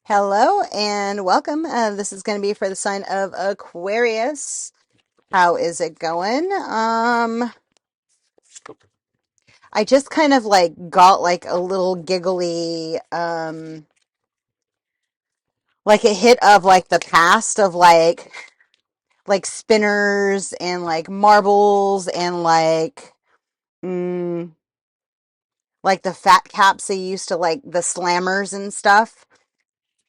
Hello and welcome. This is going to be for the sign of Aquarius. How is it going? I just kind of got a little giggly, like a hit of the past of spinners and marbles and mm, like the fat caps they used to the slammers and stuff.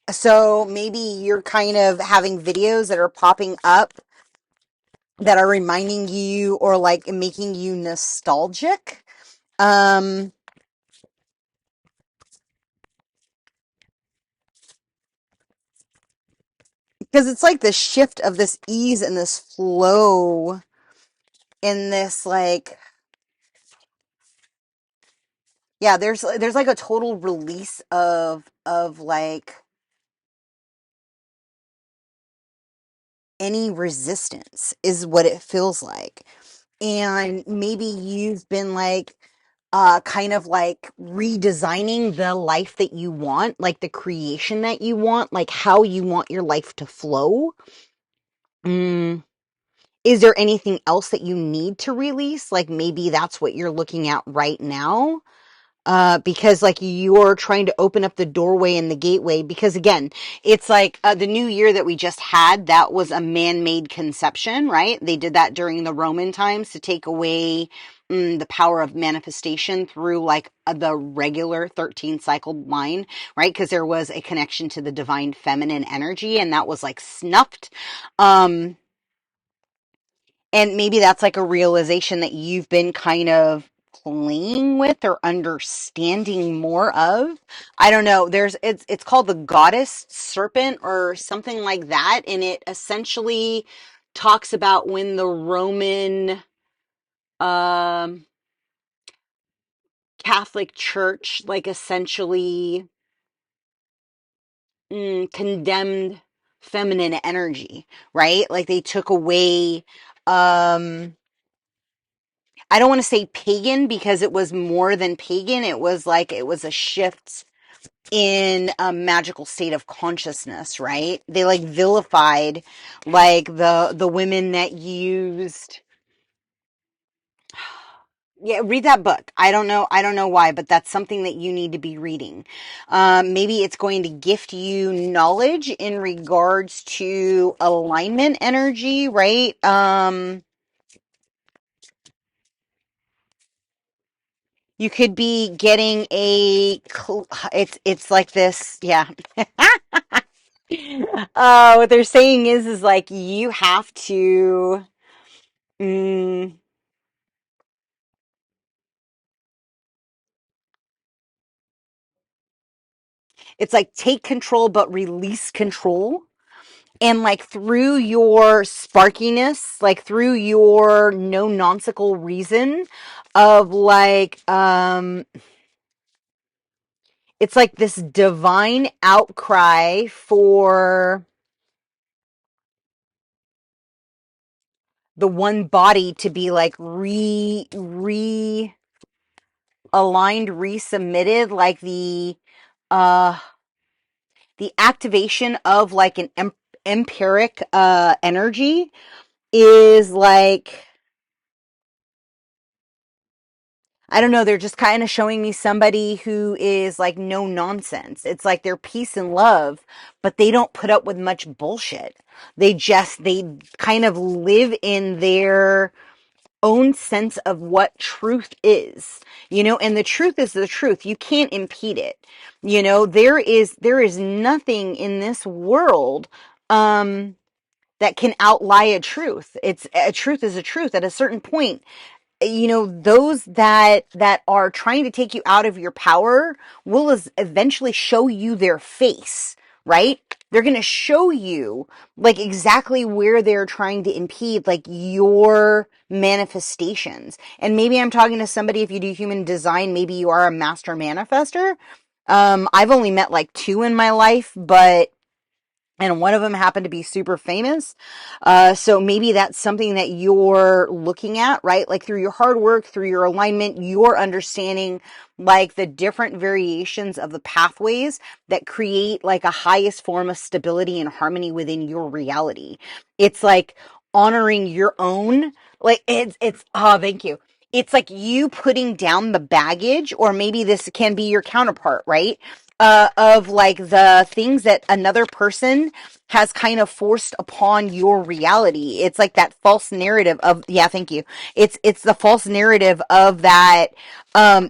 So maybe you're kind of having videos that are popping up that are reminding you or making you nostalgic. Um, because it's like the shift of this ease and this flow in this yeah, there's like a total release of any resistance is what it feels like. And maybe you've been kind of redesigning the life that you want, like the creation that you want, like how you want your life to flow. Mm. Is there anything else that you need to release? Like maybe that's what you're looking at right now. Because you're trying to open up the doorway and the gateway, because again, it's the new year that we just had, that was a man-made conception, right? They did that during the Roman times to take away the power of manifestation through the regular 13 cycle line, right? Because there was a connection to the divine feminine energy, and that was snuffed. And maybe that's a realization that you've been kind of playing with or understanding more of. I don't know. It's called the goddess serpent or something like that. And it essentially talks about when the Roman um Catholic Church essentially condemned feminine energy, right? Like they took away I don't want to say pagan, because it was more than pagan. It was it was a shift in a magical state of consciousness, right? They vilified the women that used. Yeah, read that book. I don't know why, but that's something that you need to be reading. Maybe it's going to gift you knowledge in regards to alignment energy, right? You could be getting it's like this, yeah. What they're saying is you have to, mm, it's take control but release control. And through your sparkiness, through your no nonsensical reason of it's this divine outcry for the one body to be realigned, resubmitted, uh the activation of an empiric energy is I don't know, they're just kind of showing me somebody who is no nonsense. It's they're peace and love, but they don't put up with much bullshit. They kind of live in their own sense of what truth is, and the truth is the truth. You can't impede it. There is nothing in this world that can outlie a truth. It's a truth is a truth. At a certain point, those that are trying to take you out of your power will eventually show you their face, right? They're going to show you exactly where they're trying to impede your manifestations. And maybe I'm talking to somebody, if you do human design, maybe you are a master manifester. I've only met two in my life, but and one of them happened to be super famous. So maybe that's something that you're looking at, right? Like through your hard work, through your alignment, you're understanding like the different variations of the pathways that create like a highest form of stability and harmony within your reality. It's like honoring your own, like oh, thank you. It's like you putting down the baggage, or maybe this can be your counterpart, right? Of like the things that another person has kind of forced upon your reality. It's like that false narrative of, yeah, thank you. It's the false narrative of that,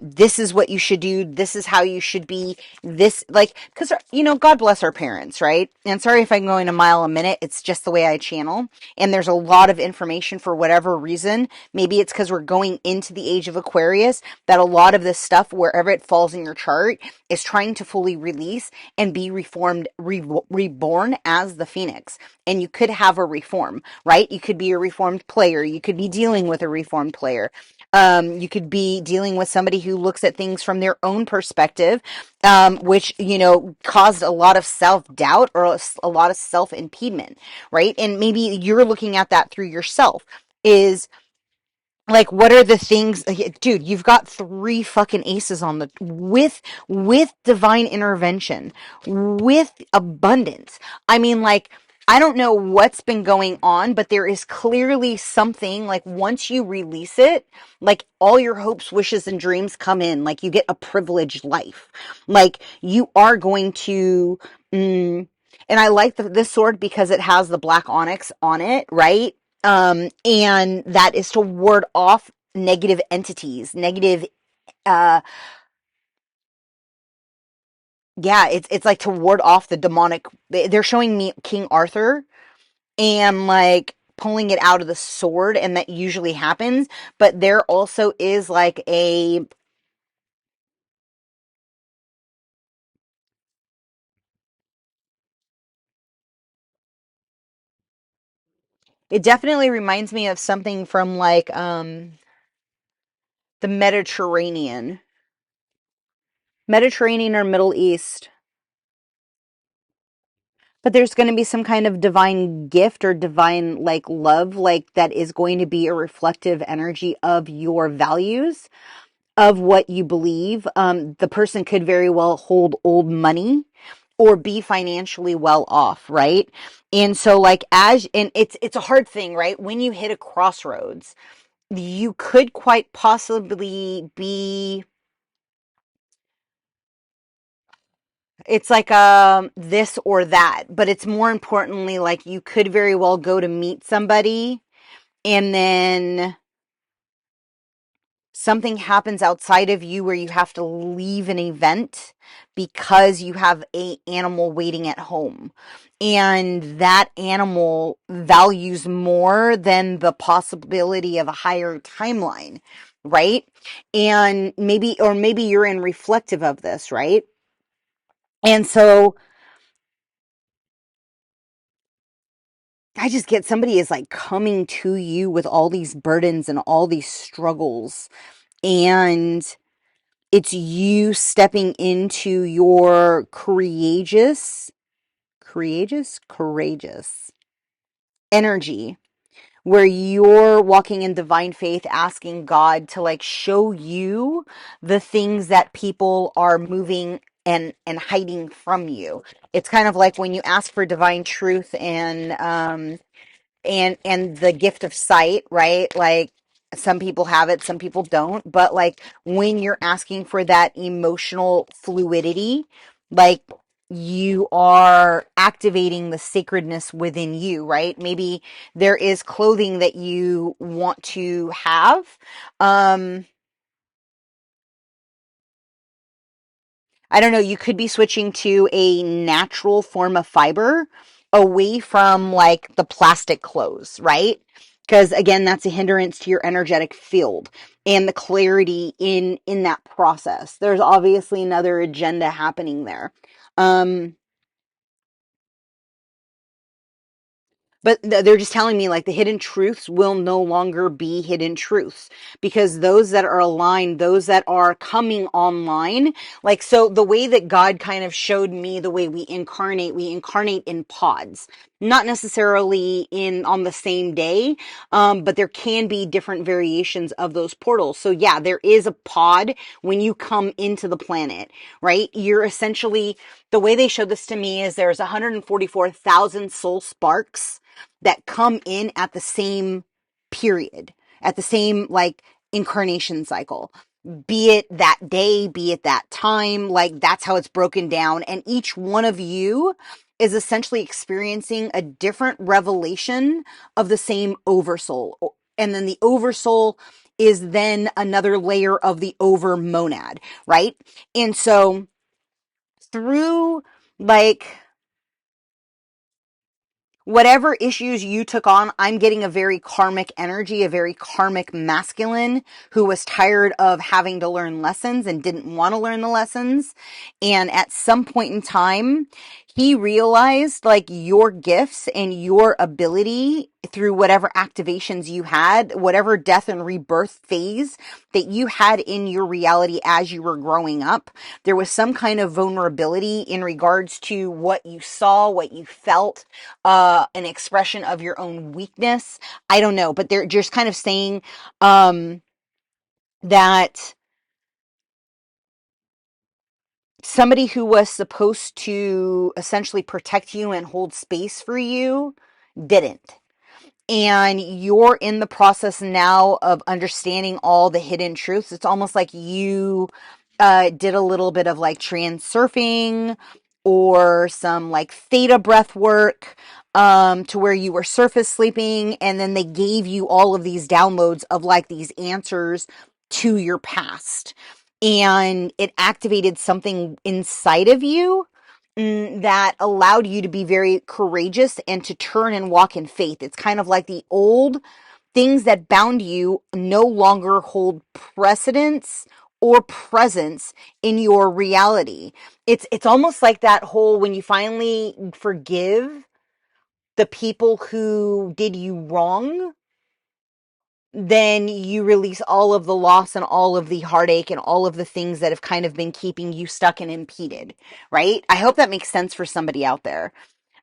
this is what you should do. This is how you should be. This, like, cause God bless our parents, right? And sorry if I'm going a mile a minute. It's just the way I channel. And there's a lot of information for whatever reason. Maybe it's because we're going into the age of Aquarius, that a lot of this stuff, wherever it falls in your chart, is trying to fully release and be reformed, reborn as the phoenix. And you could have a reform, right? You could be a reformed player. You could be dealing with a reformed player. You could be dealing with somebody who looks at things from their own perspective, which, caused a lot of self-doubt or a lot of self-impediment, right? And maybe you're looking at that through yourself. Is like, what are the things, dude, you've got 3 fucking aces on the, with divine intervention, with abundance. I mean, like, I don't know what's been going on, but there is clearly something, like, once you release it, like, all your hopes, wishes, and dreams come in, like, you get a privileged life. Like, you are going to, and I like this sword because it has the black onyx on it, right? And that is to ward off negative entities, negative, uh, yeah, it's like to ward off the demonic. They're showing me King Arthur and like pulling it out of the sword, and that usually happens, but there also is like it definitely reminds me of something from like, the Mediterranean or Middle East. But there's going to be some kind of divine gift or divine like love, like that is going to be a reflective energy of your values, of what you believe. The person could very well hold old money or be financially well off, right? And so like, and it's a hard thing, right? When you hit a crossroads, you could quite possibly be, it's like this or that, but it's more importantly like you could very well go to meet somebody, and then something happens outside of you where you have to leave an event because you have a animal waiting at home, and that animal values more than the possibility of a higher timeline, right? And maybe you're in reflective of this, right? And so I just get, somebody is like coming to you with all these burdens and all these struggles, and it's you stepping into your courageous energy, where you're walking in divine faith, asking God to like show you the things that people are moving and hiding from you. It's kind of like when you ask for divine truth and the gift of sight, right? Like, some people have it, some people don't, but like when you're asking for that emotional fluidity, like, you are activating the sacredness within you, right? Maybe there is clothing that you want to have. um I don't know, you could be switching to a natural form of fiber, away from like the plastic clothes, right? Because again, that's a hindrance to your energetic field and the clarity in that process. There's obviously another agenda happening there. Um but they're just telling me like the hidden truths will no longer be hidden truths, because those that are aligned, those that are coming online, like, so the way that God kind of showed me the way we incarnate in pods, not necessarily in on the same day, but there can be different variations of those portals. So yeah, there is a pod when you come into the planet, right? You're essentially, the way they showed this to me is there's 144,000 soul sparks that come in at the same period, at the same like incarnation cycle, be it that day, be it that time, like that's how it's broken down. And each one of you is essentially experiencing a different revelation of the same oversoul. And then the oversoul is then another layer of the over monad, right? And so through like whatever issues you took on, I'm getting a very karmic energy, a very karmic masculine who was tired of having to learn lessons and didn't want to learn the lessons. And at some point in time, he realized like your gifts and your ability through whatever activations you had, whatever death and rebirth phase that you had in your reality as you were growing up, there was some kind of vulnerability in regards to what you saw, what you felt, an expression of your own weakness. I don't know, but they're just kind of saying that somebody who was supposed to essentially protect you and hold space for you didn't. And you're in the process now of understanding all the hidden truths. It's almost like you did a little bit of like transurfing or some like theta breath work, to where you were surface sleeping, and then they gave you all of these downloads of like these answers to your past, and it activated something inside of you that allowed you to be very courageous and to turn and walk in faith. It's kind of like the old things that bound you no longer hold precedence or presence in your reality. It's almost like that whole, when you finally forgive the people who did you wrong, then you release all of the loss and all of the heartache and all of the things that have kind of been keeping you stuck and impeded, right? I hope that makes sense for somebody out there.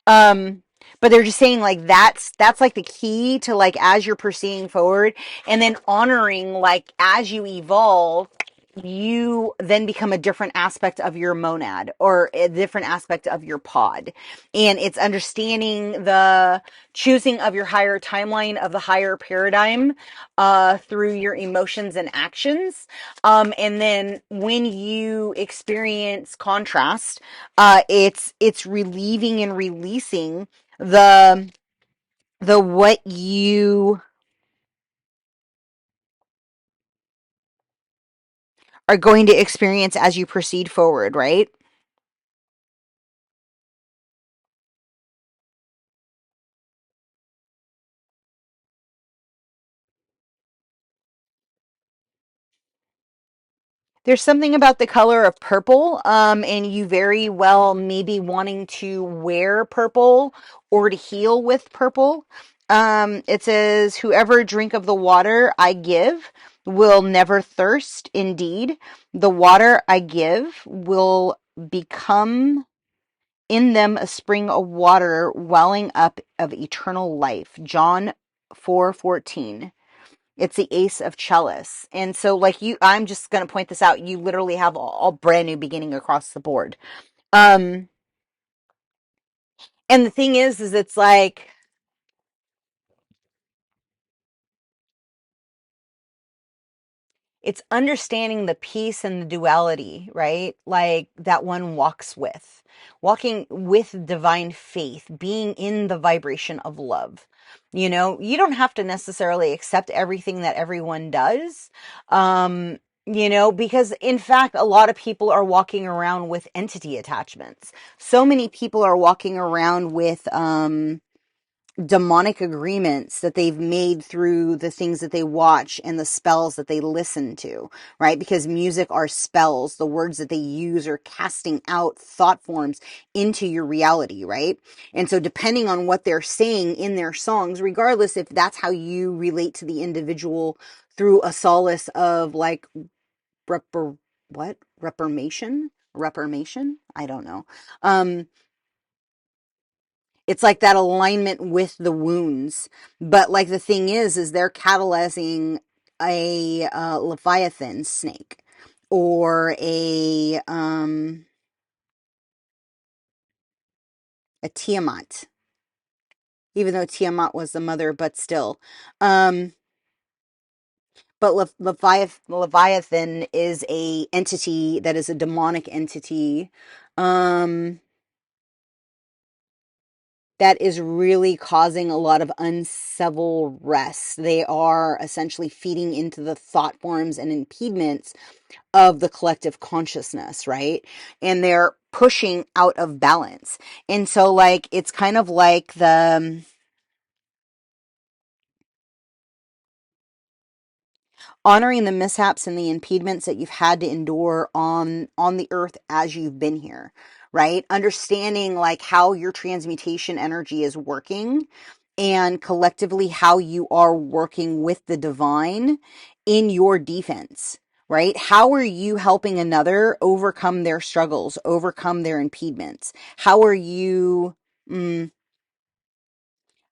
Um, but they're just saying like that's like the key to like as you're proceeding forward, and then honoring like as you evolve, you then become a different aspect of your monad or a different aspect of your pod. And it's understanding the choosing of your higher timeline of the higher paradigm through your emotions and actions. And then when you experience contrast, it's relieving and releasing the what you are going to experience as you proceed forward, right? There's something about the color of purple, and you very well maybe wanting to wear purple or to heal with purple. It says, whoever drink of the water I give will never thirst. Indeed, the water I give will become in them a spring of water welling up of eternal life. John 4:14. It's the ace of chalice. And so like I'm just going to point this out. You literally have all brand new beginning across the board. Um, and the thing is it's like, it's understanding the peace and the duality, right? Like that one walking with divine faith, being in the vibration of love. You know, you don't have to necessarily accept everything that everyone does. Because in fact, a lot of people are walking around with entity attachments. So many people are walking around with, demonic agreements that they've made through the things that they watch and the spells that they listen to, right? Because music are spells. The words that they use are casting out thought forms into your reality, right? And so depending on what they're saying in their songs, regardless if that's how you relate to the individual through a solace of like reformation? I don't know. It's like that alignment with the wounds. But like the thing is they're catalyzing a Leviathan snake or a Tiamat, even though Tiamat was the mother, but still. But Leviathan is a entity that is a demonic entity. That is really causing a lot of uncivil rest. They are essentially feeding into the thought forms and impediments of the collective consciousness, right? And they're pushing out of balance. And so, like, it's kind of like the honoring the mishaps and the impediments that you've had to endure on the earth as you've been here, right? Understanding like how your transmutation energy is working and collectively how you are working with the divine in your defense, right? How are you helping another overcome their struggles, overcome their impediments? How are you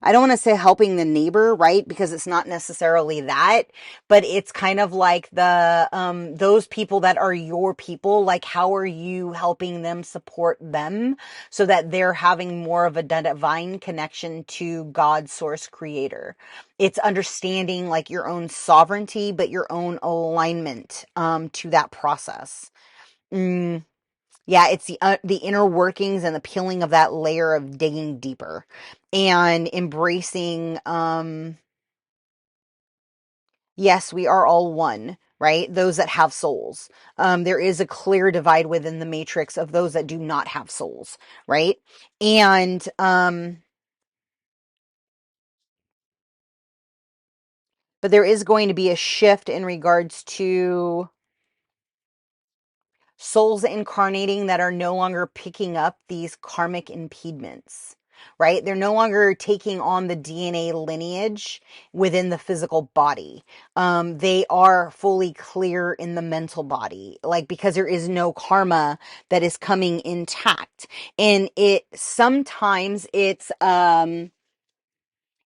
I don't want to say helping the neighbor, right? Because it's not necessarily that, but it's kind of like the, those people that are your people, like how are you helping them support them so that they're having more of a divine connection to God, source, creator. It's understanding like your own sovereignty, but your own alignment, to that process. Mm. Yeah, it's the inner workings and the peeling of that layer of digging deeper and embracing yes, we are all one, right? Those that have souls. There is a clear divide within the matrix of those that do not have souls, right? And but there is going to be a shift in regards to souls incarnating that are no longer picking up these karmic impediments, right? They're no longer taking on the DNA lineage within the physical body. They are fully clear in the mental body, like because there is no karma that is coming intact. And it sometimes it's an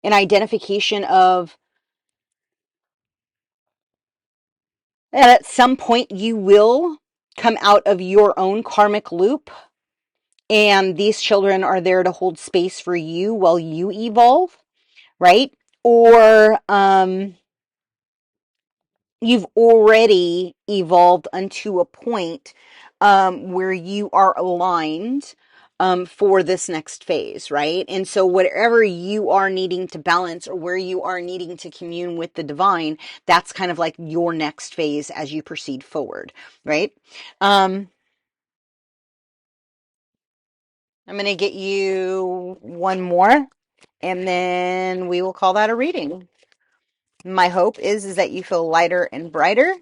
identification of at some point you will come out of your own karmic loop. And these children are there to hold space for you while you evolve, right? Or you've already evolved unto a point where you are aligned for this next phase, right? And so whatever you are needing to balance or where you are needing to commune with the divine, that's kind of like your next phase as you proceed forward, right? I'm going to get you one more, and then we will call that a reading. My hope is that you feel lighter and brighter.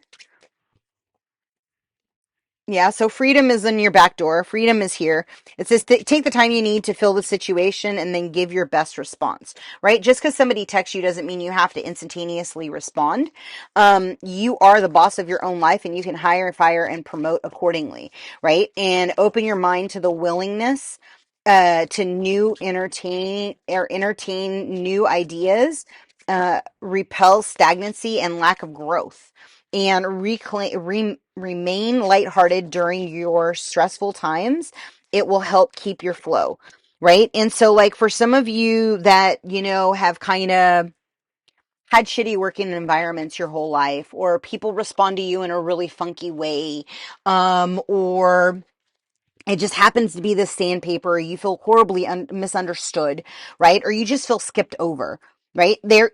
Yeah, so freedom is in your back door. Freedom is here. It says take the time you need to fill the situation and then give your best response, right? Just because somebody texts you doesn't mean you have to instantaneously respond. You are the boss of your own life and you can hire, fire, and promote accordingly, right? And open your mind to the willingness to entertain new ideas, repel stagnancy and lack of growth, and remain lighthearted during your stressful times. It will help keep your flow, right? And so like for some of you that, you know, have kind of had shitty working environments your whole life, or people respond to you in a really funky way, or it just happens to be the sandpaper, or you feel horribly misunderstood, right? Or you just feel skipped over, right? There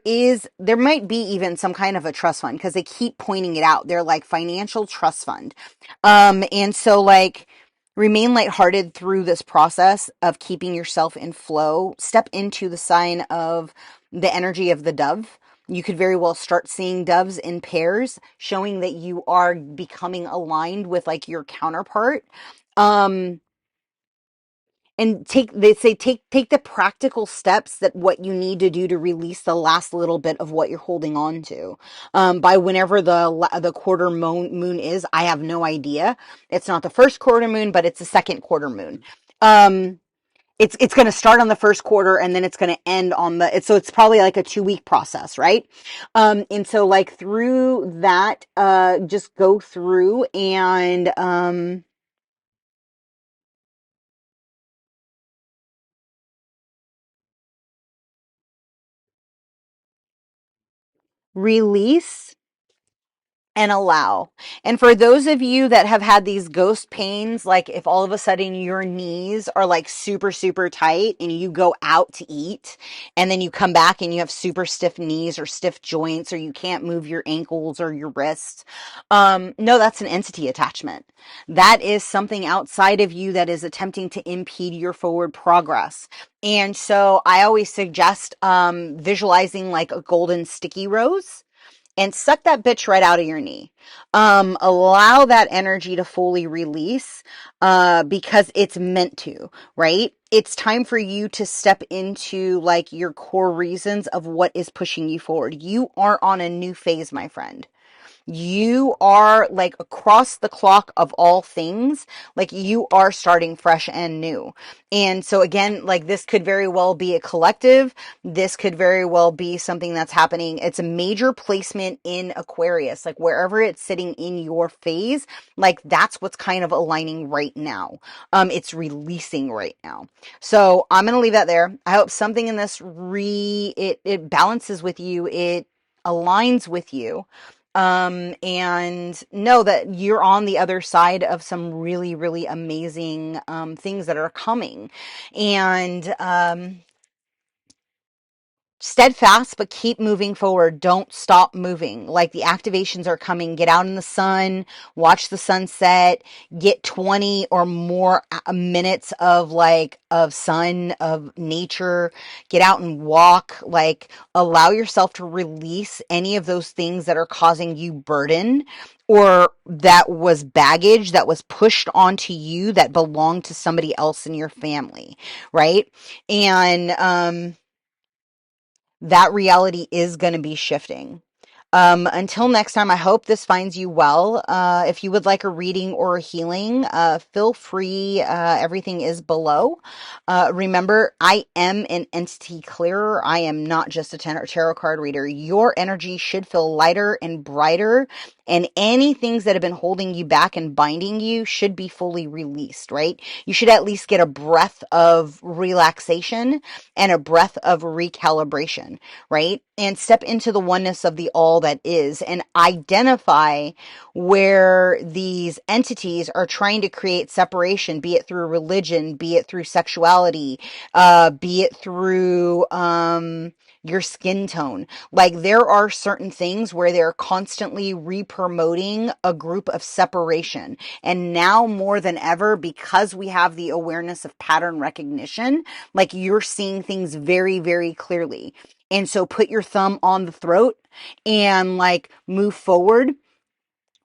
might be even some kind of a trust fund because they keep pointing it out. They're like financial trust fund. And so like, Remain lighthearted through this process of keeping yourself in flow. Step into the sign of the energy of the dove. You could very well start seeing doves in pairs, showing that you are becoming aligned with like your counterpart. And they say take the practical steps that what you need to do to release the last little bit of what you're holding on to. By whenever the quarter moon is, I have no idea. It's not the first quarter moon, but it's the second quarter moon. It's going to start on the first quarter and then it's going to end on so it's probably like a 2-week process, right? And so like through that, just go through and, release and allow. And for those of you that have had these ghost pains, like if all of a sudden your knees are like super, super tight and you go out to eat and then you come back and you have super stiff knees or stiff joints or you can't move your ankles or your wrists. No, that's an entity attachment. That is something outside of you that is attempting to impede your forward progress. And so I always suggest visualizing like a golden sticky rose and suck that bitch right out of your knee. Allow that energy to fully release, because it's meant to, right? It's time for you to step into like your core reasons of what is pushing you forward. You are on a new phase, my friend. You are like across the clock of all things, like you are starting fresh and new. And so again, like this could very well be a collective. This could very well be something that's happening. It's a major placement in Aquarius, like wherever it's sitting in your phase, like that's what's kind of aligning right now. It's releasing right now. So I'm going to leave that there. I hope something in this it balances with you. It aligns with you, and know that you're on the other side of some really, really amazing things that are coming. And steadfast, but keep moving forward. Don't stop moving. Like the activations are coming. Get out in the sun, watch the sunset, get 20 or more minutes of of sun, of nature. Get out and walk. Like allow yourself to release any of those things that are causing you burden or that was baggage that was pushed onto you that belonged to somebody else in your family, right? And that reality is going to be shifting. Until next time, I hope this finds you well. If you would like a reading or a healing, feel free. Everything is below. Remember, I am an entity clearer. I am not just a tarot card reader. Your energy should feel lighter and brighter, and any things that have been holding you back and binding you should be fully released, right? You should at least get a breath of relaxation and a breath of recalibration, right? And step into the oneness of the all that is and identify where these entities are trying to create separation, be it through religion, be it through sexuality, be it through, your skin tone. Like there are certain things where they're constantly re-promoting a group of separation. And now more than ever, because we have the awareness of pattern recognition, like you're seeing things very, very clearly. And so put your thumb on the throat and like move forward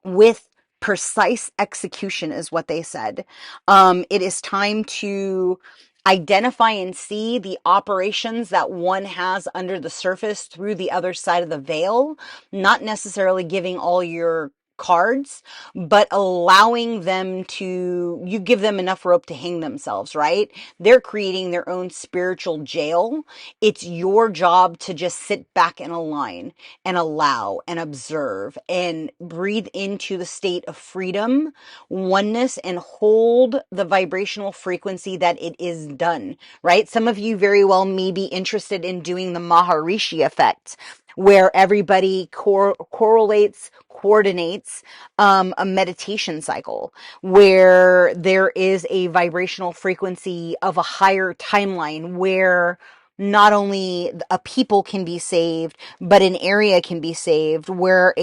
with precise execution is what they said. It is time to identify and see the operations that one has under the surface through the other side of the veil, not necessarily giving all your cards, but allowing them to, you give them enough rope to hang themselves, right? They're creating their own spiritual jail. It's your job to just sit back and align and allow and observe and breathe into the state of freedom, oneness, and hold the vibrational frequency that it is done, right? Some of you very well may be interested in doing the Maharishi effect, where everybody correlates, coordinates a meditation cycle where there is a vibrational frequency of a higher timeline where not only a people can be saved, but an area can be saved where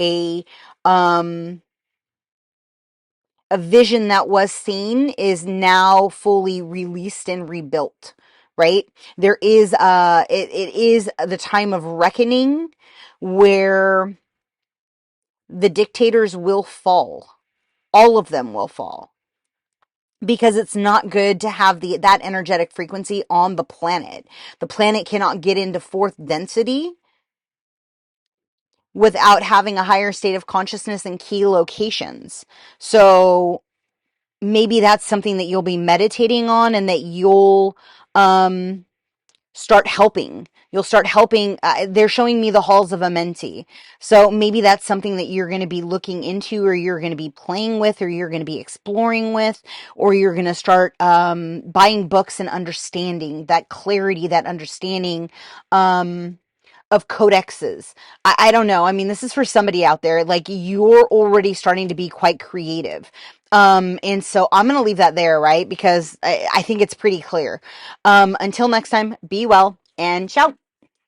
um a vision that was seen is now fully released and rebuilt, right? There is it is the time of reckoning where the dictators will fall. All of them will fall, because it's not good to have that energetic frequency on the planet. The planet cannot get into fourth density without having a higher state of consciousness in key locations. So maybe that's something that you'll be meditating on, and that you'll start helping. You'll start helping. They're showing me the halls of Amenti. So maybe that's something that you're going to be looking into, or you're going to be playing with, or you're going to be exploring with, or you're going to start buying books and understanding that clarity, that understanding of codexes. I don't know. I mean, this is for somebody out there. Like, you're already starting to be quite creative. And so I'm going to leave that there, right? Because I think it's pretty clear. Until next time, be well and ciao.